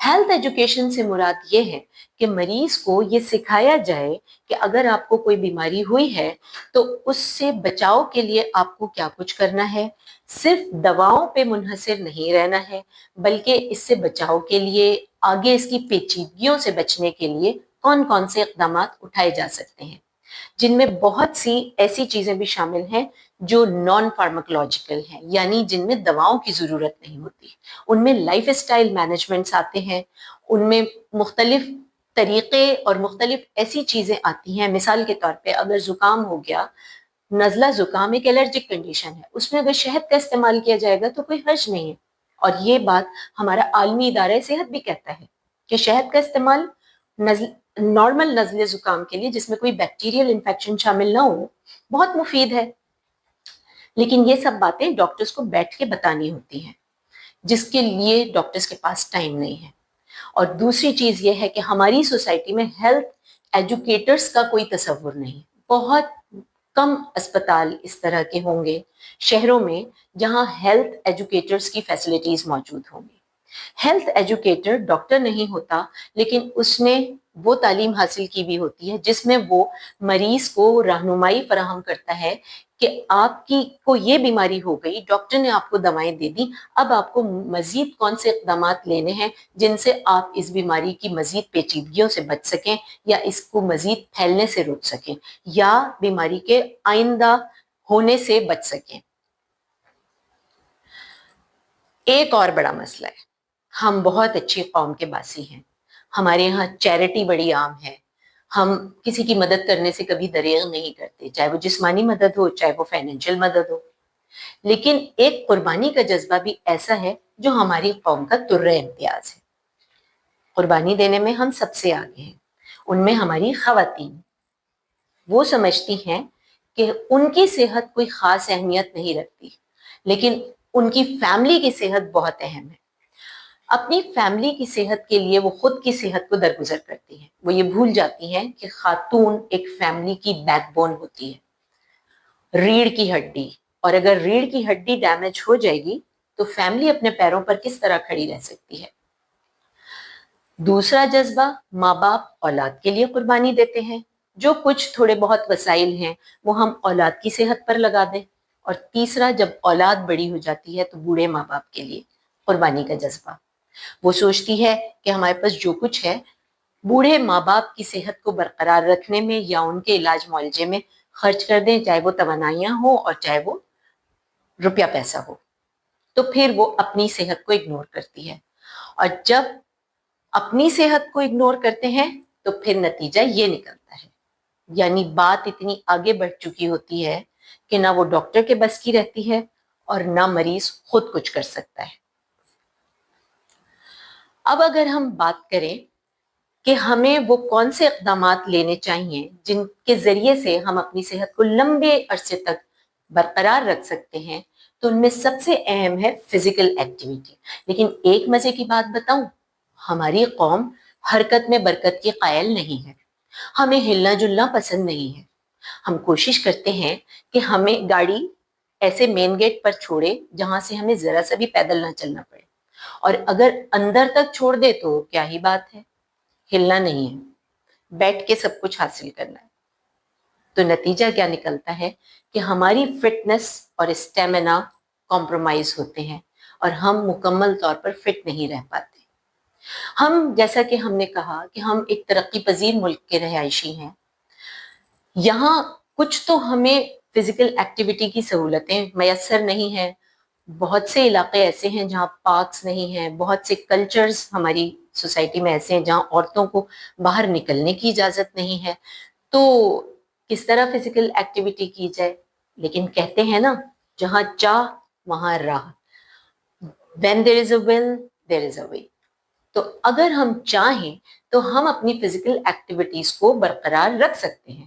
Health education سے مراد یہ ہے کہ مریض کو یہ سکھایا جائے کہ اگر آپ کو کوئی بیماری ہوئی ہے تو اس سے بچاؤ کے لیے آپ کو کیا کچھ کرنا ہے. صرف دواؤں پہ منحصر نہیں رہنا ہے بلکہ اس سے بچاؤ کے لیے آگے اس کی پیچیدگیوں سے بچنے کے لیے کون کون سے اقدامات اٹھائے جا سکتے ہیں، جن میں بہت سی ایسی چیزیں بھی شامل ہیں جو نان فارماکولوجیکل ہیں، یعنی جن میں دواؤں کی ضرورت نہیں ہوتی. ان میں لائف اسٹائل مینجمنٹس آتے ہیں، ان میں مختلف طریقے اور مختلف ایسی چیزیں آتی ہیں. مثال کے طور پہ اگر زکام ہو گیا، نزلہ زکام ایک الرجک کنڈیشن ہے، اس میں اگر شہد کا استعمال کیا جائے گا تو کوئی حرج نہیں ہے. اور یہ بات ہمارا عالمی ادارہ صحت بھی کہتا ہے کہ شہد کا استعمال نارمل نزلے زکام کے لیے جس میں کوئی بیکٹیریل انفیکشن شامل نہ ہو بہت مفید ہے. لیکن یہ سب باتیں ڈاکٹرز کو بیٹھ کے بتانی ہوتی ہیں، جس کے لیے ڈاکٹرز کے پاس ٹائم نہیں ہے. اور دوسری چیز یہ ہے کہ ہماری سوسائٹی میں ہیلتھ ایجوکیٹرز کا کوئی تصور نہیں. بہت کم اسپتال اس طرح کے ہوں گے شہروں میں جہاں ہیلتھ ایجوکیٹرز کی فیسلٹیز موجود ہوں گی. ہیلتھ ایجوکیٹر ڈاکٹر نہیں ہوتا، لیکن اس نے وہ تعلیم حاصل کی بھی ہوتی ہے جس میں وہ مریض کو رہنمائی فراہم کرتا ہے کہ آپ کی کو یہ بیماری ہو گئی، ڈاکٹر نے آپ کو دوائیں دے دی، اب آپ کو مزید کون سے اقدامات لینے ہیں جن سے آپ اس بیماری کی مزید پیچیدگیوں سے بچ سکیں یا اس کو مزید پھیلنے سے روک سکیں یا بیماری کے آئندہ ہونے سے بچ سکیں. ایک اور بڑا مسئلہ ہے، ہم بہت اچھی قوم کے باسی ہیں، ہمارے یہاں چیریٹی بڑی عام ہے، ہم کسی کی مدد کرنے سے کبھی دریغ نہیں کرتے، چاہے وہ جسمانی مدد ہو چاہے وہ فائنینشیل مدد ہو. لیکن ایک قربانی کا جذبہ بھی ایسا ہے جو ہماری قوم کا ترہ امتیاز ہے. قربانی دینے میں ہم سب سے آگے ہیں، ان میں ہماری خواتین. وہ سمجھتی ہیں کہ ان کی صحت کوئی خاص اہمیت نہیں رکھتی، لیکن ان کی فیملی کی صحت بہت اہم ہے. اپنی فیملی کی صحت کے لیے وہ خود کی صحت کو درگزر کرتی ہیں. وہ یہ بھول جاتی ہیں کہ خاتون ایک فیملی کی بیک بون ہوتی ہے، ریڑھ کی ہڈی. اور اگر ریڑھ کی ہڈی ڈیمیج ہو جائے گی تو فیملی اپنے پیروں پر کس طرح کھڑی رہ سکتی ہے. دوسرا جذبہ، ماں باپ اولاد کے لیے قربانی دیتے ہیں. جو کچھ تھوڑے بہت وسائل ہیں وہ ہم اولاد کی صحت پر لگا دیں. اور تیسرا، جب اولاد بڑی ہو جاتی ہے تو بوڑھے ماں باپ کے لیے قربانی کا جذبہ. وہ سوچتی ہے کہ ہمارے پاس جو کچھ ہے بوڑھے ماں باپ کی صحت کو برقرار رکھنے میں یا ان کے علاج معالجے میں خرچ کر دیں، چاہے وہ توانائیاں ہوں اور چاہے وہ روپیہ پیسہ ہو. تو پھر وہ اپنی صحت کو اگنور کرتی ہے. اور جب اپنی صحت کو اگنور کرتے ہیں تو پھر نتیجہ یہ نکلتا ہے، یعنی بات اتنی آگے بڑھ چکی ہوتی ہے کہ نہ وہ ڈاکٹر کے بس کی رہتی ہے اور نہ مریض خود کچھ کر سکتا ہے. اب اگر ہم بات کریں کہ ہمیں وہ کون سے اقدامات لینے چاہیے جن کے ذریعے سے ہم اپنی صحت کو لمبے عرصے تک برقرار رکھ سکتے ہیں، تو ان میں سب سے اہم ہے فزیکل ایکٹیویٹی. لیکن ایک مزے کی بات بتاؤں، ہماری قوم حرکت میں برکت کی قائل نہیں ہے. ہمیں ہلنا جلنا پسند نہیں ہے. ہم کوشش کرتے ہیں کہ ہمیں گاڑی ایسے مین گیٹ پر چھوڑے جہاں سے ہمیں ذرا سا بھی پیدل نہ چلنا پڑے، اور اگر اندر تک چھوڑ دے تو کیا ہی بات ہے، ہلنا نہیں ہے، بیٹھ کے سب کچھ حاصل کرنا ہے. تو نتیجہ کیا نکلتا ہے کہ ہماری فٹنس اور اسٹیمنا کمپرومائز ہوتے ہیں اور ہم مکمل طور پر فٹ نہیں رہ پاتے. ہم جیسا کہ ہم نے کہا کہ ہم ایک ترقی پذیر ملک کے رہائشی ہیں، یہاں کچھ تو ہمیں فزیکل ایکٹیویٹی کی سہولتیں میسر نہیں ہیں. بہت سے علاقے ایسے ہیں جہاں پارکس نہیں ہیں، بہت سے کلچرز ہماری سوسائٹی میں ایسے ہیں جہاں عورتوں کو باہر نکلنے کی اجازت نہیں ہے. تو کس طرح فزیکل ایکٹیویٹی کی جائے؟ لیکن کہتے ہیں نا، جہاں چاہ وہاں راہ. When there is a will, there is a way. تو اگر ہم چاہیں تو ہم اپنی فزیکل ایکٹیویٹیز کو برقرار رکھ سکتے ہیں.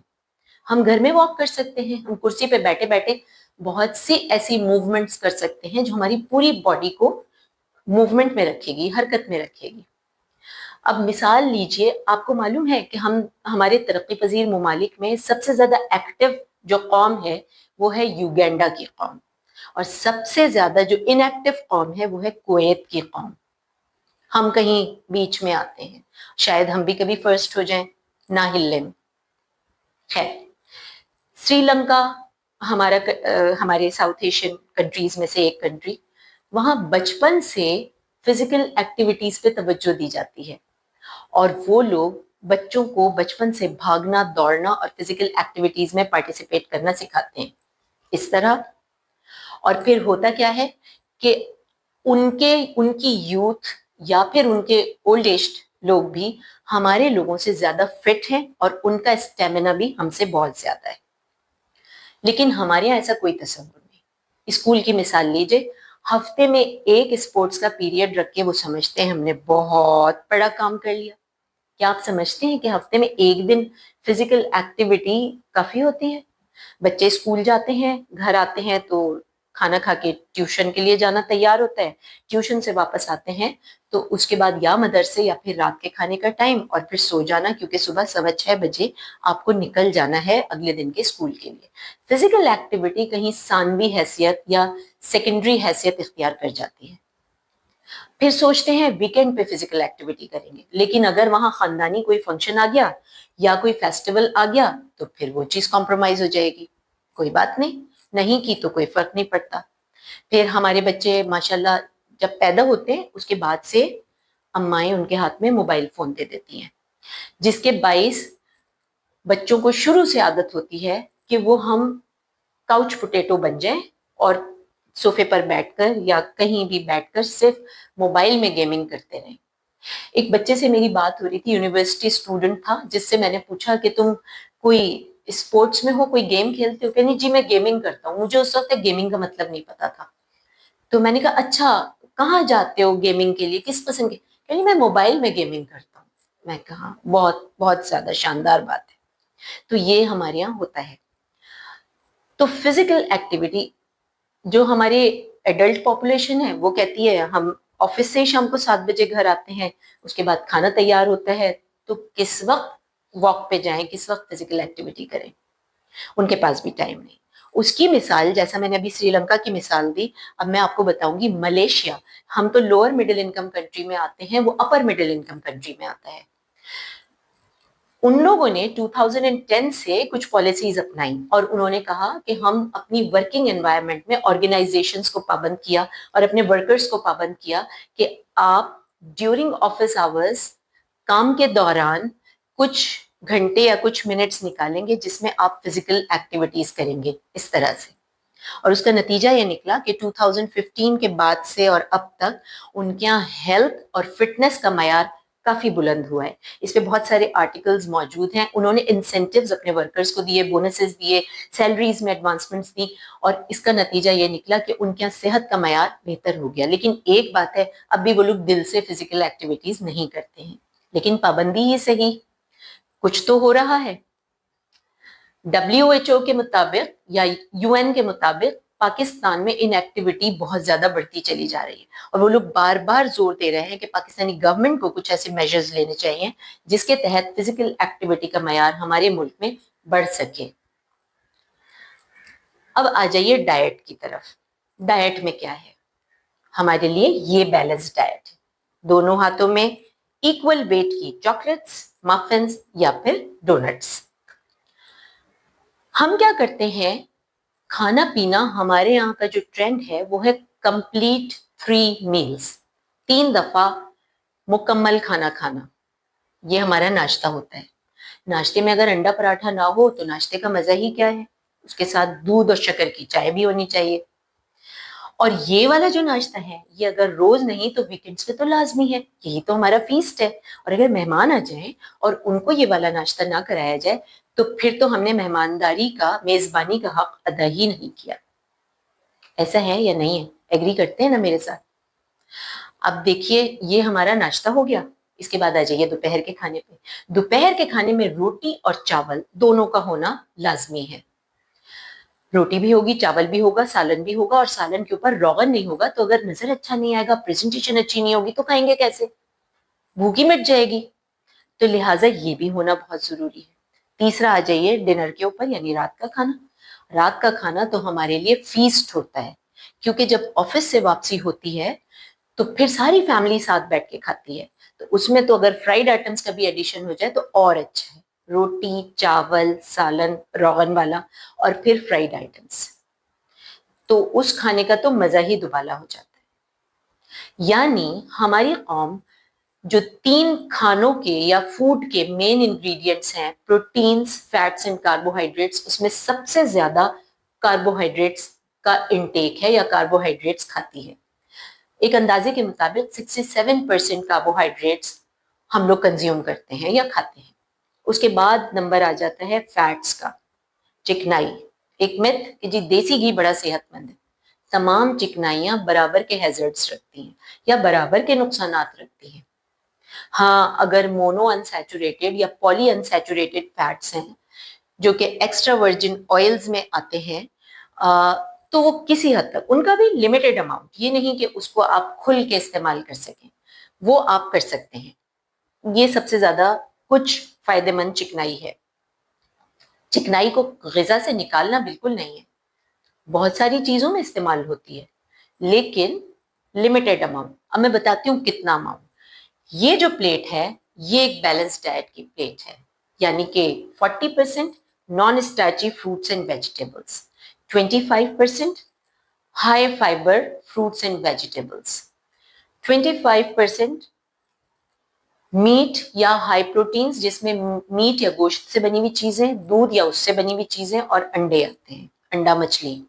ہم گھر میں واک کر سکتے ہیں، ہم کرسی پہ بیٹھے بیٹھے بہت سی ایسی موومنٹس کر سکتے ہیں جو ہماری پوری باڈی کو موومنٹ میں رکھے گی، حرکت میں رکھے گی. اب مثال لیجئے، آپ کو معلوم ہے کہ ہمارے ترقی پذیر ممالک میں سب سے زیادہ ایکٹیو جو قوم ہے وہ ہے یوگینڈا کی قوم، اور سب سے زیادہ جو ان ایکٹیو قوم ہے وہ ہے کویت کی قوم. ہم کہیں بیچ میں آتے ہیں، شاید ہم بھی کبھی فرسٹ ہو جائیں، نہ ہلنے میں. خیر، سری لنکا ہمارے ساؤتھ ایشین کنٹریز میں سے ایک کنٹری، وہاں بچپن سے فزیکل ایکٹیویٹیز پہ توجہ دی جاتی ہے، اور وہ لوگ بچوں کو بچپن سے بھاگنا، دوڑنا اور فزیکل ایکٹیویٹیز میں پارٹیسپیٹ کرنا سکھاتے ہیں. اس طرح اور پھر ہوتا کیا ہے کہ ان کی یوتھ یا پھر ان کے اولڈ ایج لوگ بھی ہمارے لوگوں سے زیادہ فٹ ہیں، اور ان کا اسٹیمنا بھی ہم سے بہت زیادہ ہے. لیکن ہمارے یہاں ایسا کوئی تصور نہیں. اسکول کی مثال لیجئے، ہفتے میں ایک اسپورٹس کا پیریڈ رکھ کے وہ سمجھتے ہیں ہم نے بہت بڑا کام کر لیا. کیا آپ سمجھتے ہیں کہ ہفتے میں ایک دن فزیکل ایکٹیویٹی کافی ہوتی ہے؟ بچے اسکول جاتے ہیں، گھر آتے ہیں تو کھانا کھا کے ٹیوشن کے لیے جانا تیار ہوتا ہے، ٹیوشن سے واپس آتے ہیں تو اس کے بعد یا مدرسے یا پھر رات کے کھانے کا ٹائم، اور پھر سو جانا، کیونکہ صبح 6:15 آپ کو نکل جانا ہے اگلے دن کے اسکول کے لیے. فزیکل ایکٹیویٹی کہیں ثانوی حیثیت یا سیکنڈری حیثیت اختیار کر جاتی ہے. پھر سوچتے ہیں ویکینڈ پہ فزیکل ایکٹیویٹی کریں گے، لیکن اگر وہاں خاندانی کوئی فنکشن آ گیا یا کوئی فیسٹیول آ گیا تو پھر وہ چیز کمپرومائز ہو جائے گی. کوئی بات نہیں کی تو کوئی فرق نہیں پڑتا. پھر ہمارے بچے ماشاءاللہ جب پیدا ہوتے ہیں اس کے بعد سے امائیں ان کے ہاتھ میں موبائل فون دے دیتی ہیں، جس کے باعث بچوں کو شروع سے عادت ہوتی ہے کہ وہ ہم کاؤچ پوٹیٹو بن جائیں اور صوفے پر بیٹھ کر یا کہیں بھی بیٹھ کر صرف موبائل میں گیمنگ کرتے رہیں. ایک بچے سے میری بات ہو رہی تھی، یونیورسٹی اسٹوڈنٹ تھا، جس سے میں نے پوچھا کہ تم کوئی اسپورٹس میں ہو، کوئی گیم کھیلتے ہو؟ کہ نہیں جی میں گیمنگ کرتا ہوں. مجھے اس وقت گیمنگ کا مطلب نہیں پتا تھا. تو میں نے کہا اچھا کہاں جاتے ہو گیمنگ کے لیے، کس قسم کی؟ کہ نہیں میں موبائل میں گیمنگ کرتا ہوں. میں کہا بہت بہت زیادہ شاندار بات ہے. تو یہ ہمارے یہاں ہوتا ہے. تو فزیکل ایکٹیویٹی جو ہمارے ایڈلٹ پاپولیشن ہے وہ کہتی ہے ہم آفس سے شام کو 7 بجے گھر آتے ہیں، اس کے بعد کھانا تیار ہوتا ہے تو کس وقت واک پہ جائیں، کس وقت فزیکل ایکٹیویٹی کریں؟ ان کے پاس بھی ٹائم نہیں. اس کی مثال جیسا میں نے ابھی سری لنکا کی مثال دی، اب میں آپ کو بتاؤں گی ملیشیا. ہم تو لوور مڈل انکم کنٹری میں آتے ہیں، وہ اپر مڈل انکم کنٹری میں آتا ہے. ان لوگوں نے 2010 سے کچھ پالیسیز اپنائیں اور انہوں نے کہا کہ ہم اپنی ورکنگ انوائرمنٹ میں آرگنائزیشنز کو پابند کیا اور اپنے ورکرز کو پابند کیا کہ آپ ڈیورنگ آفس آورز کام کے دوران کچھ گھنٹے یا کچھ منٹس نکالیں گے جس میں آپ فزیکل ایکٹیویٹیز کریں گے اس طرح سے. اور اس کا نتیجہ یہ نکلا کہ 2015 کے بعد سے اور اب تک ان کے یہاں ہیلتھ اور فٹنس کا معیار کافی بلند ہوا ہے. اس پہ بہت سارے آرٹیکلز موجود ہیں. انہوں نے انسینٹیوز اپنے ورکرز کو دیے، بونسز دیے، سیلریز میں ایڈوانسمنٹس دی، اور اس کا نتیجہ یہ نکلا کہ ان کے یہاں صحت کا معیار بہتر ہو گیا. لیکن ایک بات ہے، اب بھی وہ لوگ دل سے فزیکل ایکٹیویٹیز نہیں کرتے ہیں. لیکن پابندی ہی صحیح، کچھ تو ہو رہا ہے. WHO کے مطابق یا UN کے مطابق پاکستان میں ان ایکٹیویٹی بہت زیادہ بڑھتی چلی جا رہی ہے، اور وہ لوگ بار بار زور دے رہے ہیں کہ پاکستانی گورنمنٹ کو کچھ ایسے میجرز لینے چاہیے جس کے تحت فزیکل ایکٹیویٹی کا معیار ہمارے ملک میں بڑھ سکے. اب آ جائیے ڈائٹ کی طرف. ڈائٹ میں کیا ہے ہمارے لیے؟ یہ بیلنس ڈائٹ ہے. دونوں ہاتھوں میں ایکول ویٹ کی چاکلیٹس، مفنز یا پھر ڈونٹس. ہم کیا کرتے ہیں، کھانا پینا ہمارے یہاں کا جو ٹرینڈ ہے وہ ہے کمپلیٹ 3 میلز، 3 دفعہ مکمل کھانا کھانا. یہ ہمارا ناشتہ ہوتا ہے. ناشتے میں اگر انڈا پراٹھا نہ ہو تو ناشتے کا مزہ ہی کیا ہے؟ اس کے ساتھ دودھ اور شکر کی چائے بھی ہونی چاہیے. اور یہ والا جو ناشتہ ہے یہ اگر روز نہیں تو ویکنڈز پہ تو لازمی ہے، یہی تو ہمارا فیسٹ ہے. اور اگر مہمان آ جائیں اور ان کو یہ والا ناشتہ نہ کرایا جائے تو پھر تو ہم نے مہمانداری کا، میزبانی کا حق ادا ہی نہیں کیا. ایسا ہے یا نہیں ہے؟ ایگری کرتے ہیں نا میرے ساتھ؟ اب دیکھیے یہ ہمارا ناشتہ ہو گیا. اس کے بعد آ جائیے دوپہر کے کھانے پہ. دوپہر کے کھانے میں روٹی اور چاول دونوں کا ہونا لازمی ہے. روٹی بھی ہوگی، چاول بھی ہوگا، سالن بھی ہوگا، اور سالن کے اوپر روغن نہیں ہوگا تو اگر نظر اچھا نہیں آئے گا، پریزنٹیشن اچھی نہیں ہوگی تو کھائیں گے کیسے؟ بھوک ہی مٹ جائے گی. تو لہٰذا یہ بھی ہونا بہت ضروری ہے. تیسرا آ جائیے ڈنر کے اوپر، یعنی رات کا کھانا. رات کا کھانا تو ہمارے لیے فیسٹ ہوتا ہے، کیونکہ جب آفس سے واپسی ہوتی ہے تو پھر ساری فیملی ساتھ بیٹھ کے کھاتی ہے. تو اس میں تو اگر فرائیڈ آئٹمس کا بھی ایڈیشن ہو جائے تو اور اچھا ہے. روٹی، چاول، سالن روغن والا اور پھر فرائیڈ آئٹمس، تو اس کھانے کا تو مزہ ہی دوبالا ہو جاتا ہے. یعنی ہماری قوم جو 3 کھانوں کے یا فوڈ کے مین انگریڈینٹس ہیں، پروٹینز، فیٹس اینڈ کاربوہائیڈریٹس، اس میں سب سے زیادہ کاربوہائیڈریٹس کا انٹیک ہے یا کاربوہائیڈریٹس کھاتی ہے. ایک اندازے کے مطابق 67% کاربوہائیڈریٹس ہم لوگ کنزیوم کرتے ہیں یا کھاتے ہیں. اس کے بعد نمبر آ جاتا ہے فیٹس کا. چکنائی، ایک مت کہ جی دیسی گھی بڑا صحت مند ہے. تمام چکنائیاں برابر کے ہیزرڈز رکھتی ہیں یا برابر کے نقصانات رکھتی ہیں. ہاں، اگر مونو انسیچوریٹڈ یا پولی انسیچوریٹڈ فیٹس ہیں جو کہ ایکسٹرا ورجن آئلز میں آتے ہیں، تو وہ کسی حد تک ان کا بھی لمیٹڈ اماؤنٹ، یہ نہیں کہ اس کو آپ کھل کے استعمال کر سکیں، وہ آپ کر سکتے ہیں. یہ سب سے زیادہ کچھ فائدہ مند چکنائی ہے. چکنائی کو غذا سے نکالنا بالکل نہیں ہے، بہت ساری چیزوں میں استعمال ہوتی ہے لیکن لمیٹڈ اماؤنٹ. اب میں بتاتی ہوں کتنا اماؤنٹ. یہ جو پلیٹ ہے یہ ایک بیلنس ڈائٹ کی پلیٹ ہے، یعنی کہ 40% non starchy fruits and vegetables, 25% high fibre fruits and vegetables, 25% meat یا ہائی پروٹینز جس میں میٹ یا گوشت سے بنی ہوئی چیزیں، دودھ یا اس سے بنی ہوئی چیزیں، اور انڈے آتے ہیں، انڈا مچھلی.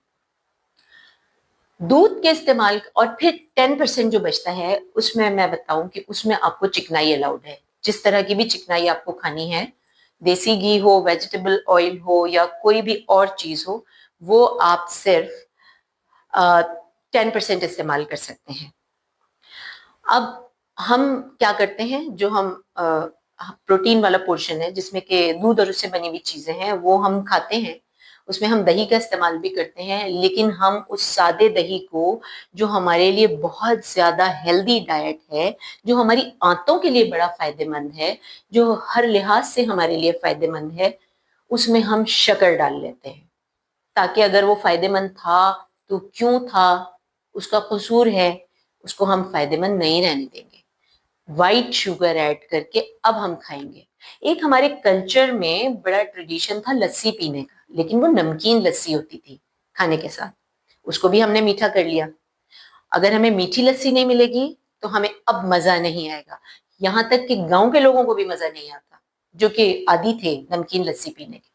دودھ کے استعمال اور پھر 10% جو بچتا ہے اس میں میں بتاؤں کہ اس میں آپ کو چکنائی الاؤڈ ہے. جس طرح کی بھی چکنائی آپ کو کھانی ہے، دیسی گھی ہو، ویجیٹیبل آئل ہو یا کوئی بھی اور چیز ہو، وہ آپ صرف 10% استعمال کر سکتے ہیں. اب ہم کیا کرتے ہیں، جو ہم پروٹین والا پورشن ہے جس میں کہ دودھ اور اس سے بنی ہوئی چیزیں ہیں وہ ہم کھاتے ہیں، اس میں ہم دہی کا استعمال بھی کرتے ہیں، لیکن ہم اس سادے دہی کو جو ہمارے لیے بہت زیادہ ہیلدی ڈائٹ ہے، جو ہماری آنتوں کے لیے بڑا فائدہ مند ہے، جو ہر لحاظ سے ہمارے لیے فائدہ مند ہے، اس میں ہم شکر ڈال لیتے ہیں تاکہ اگر وہ فائدہ مند تھا تو کیوں تھا، اس کا قصور ہے، اس کو ہم فائدہ مند نہیں رہنے دیں گے. وائٹ شوگر ایڈ کر کے اب ہم کھائیں گے. ایک ہمارے کلچر میں بڑا ٹریڈیشن تھا لسی پینے کا، لیکن وہ نمکین لسی ہوتی تھی کھانے کے ساتھ، اس کو بھی ہم نے میٹھا کر لیا. اگر ہمیں میٹھی لسی نہیں ملے گی تو ہمیں اب مزہ نہیں آئے گا. یہاں تک کہ گاؤں کے لوگوں کو بھی مزہ نہیں آتا جو کہ عادی تھے نمکین لسی پینے کے.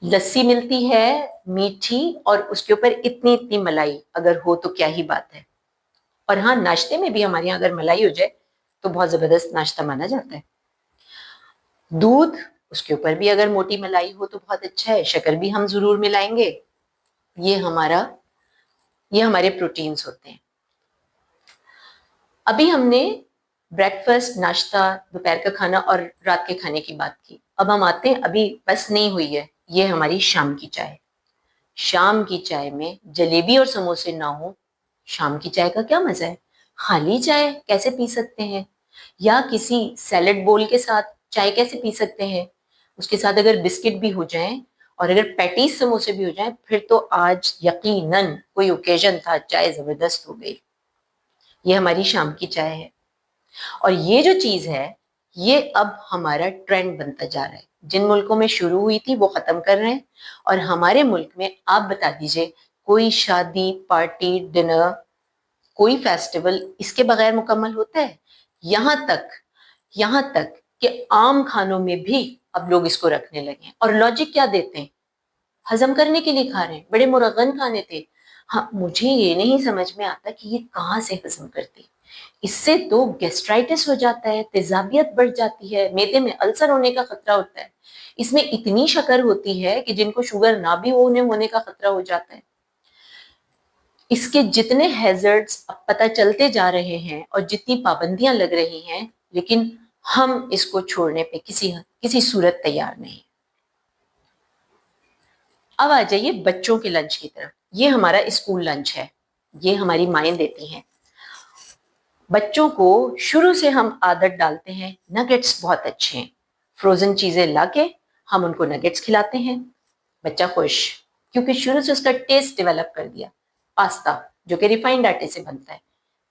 لسی ملتی ہے میٹھی اور اس کے اوپر اتنی اتنی ملائی اگر ہو تو کیا ہی بات ہے. اور ہاں، ناشتے میں بھی ہمارے یہاں اگر ملائی ہو جائے تو بہت زبردست ناشتہ مانا جاتا ہے. دودھ، اس کے اوپر بھی اگر موٹی ملائی ہو تو بہت اچھا ہے، شکر بھی ہم ضرور ملائیں گے. یہ ہمارے پروٹینز ہوتے ہیں. ابھی ہم نے بریکفاسٹ، ناشتہ، دوپہر کا کھانا اور رات کے کھانے کی بات کی. اب ہم آتے ہیں، ابھی بس نہیں ہوئی ہے، یہ ہماری شام کی چائے. شام کی چائے میں جلیبی اور سموسے نہ ہو، شام کی چائے کا کیا مزہ ہے. خالی چائے کیسے پی سکتے ہیں، یا کسی سیلڈ بول کے ساتھ چائے کیسے پی سکتے ہیں. اس کے ساتھ اگر بسکٹ بھی ہو جائیں اور اگر پیٹیز سموسے بھی ہو جائیں پھر تو آج یقیناً کوئی اوکیزن تھا، چائے زبردست ہو گئی. یہ ہماری شام کی چائے ہے. اور یہ جو چیز ہے یہ اب ہمارا ٹرینڈ بنتا جا رہا ہے. جن ملکوں میں شروع ہوئی تھی وہ ختم کر رہے ہیں، اور ہمارے ملک میں آپ بتا دیجئے کوئی شادی، پارٹی، ڈنر، کوئی فیسٹیول اس کے بغیر مکمل ہوتا ہے. یہاں تک کہ عام کھانوں میں بھی اب لوگ اس کو رکھنے لگے ہیں. اور لاجک کیا دیتے ہیں، ہضم کرنے کے لیے کھا رہے ہیں. بڑے مرغن کھانے تھے. ہاں، مجھے یہ نہیں سمجھ میں آتا کہ یہ کہاں سے ہضم کرتے. اس سے تو گیسٹرائٹس ہو جاتا ہے، تیزابیت بڑھ جاتی ہے، معدے میں السر ہونے کا خطرہ ہوتا ہے. اس میں اتنی شکر ہوتی ہے کہ جن کو شوگر نہ بھی ہو انہیں ہونے کا خطرہ ہو جاتا ہے. اس کے جتنے ہیزرڈز اب پتہ چلتے جا رہے ہیں اور جتنی پابندیاں لگ رہی ہیں، لیکن ہم اس کو چھوڑنے پہ کسی صورت تیار نہیں. اب آ جائیے بچوں کے لنچ کی طرف. یہ ہمارا اسکول لنچ ہے، یہ ہماری مائیں دیتی ہیں. بچوں کو شروع سے ہم عادت ڈالتے ہیں، نگٹس بہت اچھے ہیں، فروزن چیزیں لا کے ہم ان کو نگٹس کھلاتے ہیں. بچہ خوش، کیونکہ شروع سے اس کا ٹیسٹ ڈیولپ کر دیا. پاستا جو کہ ریفائنڈ آٹے سے بنتا ہے،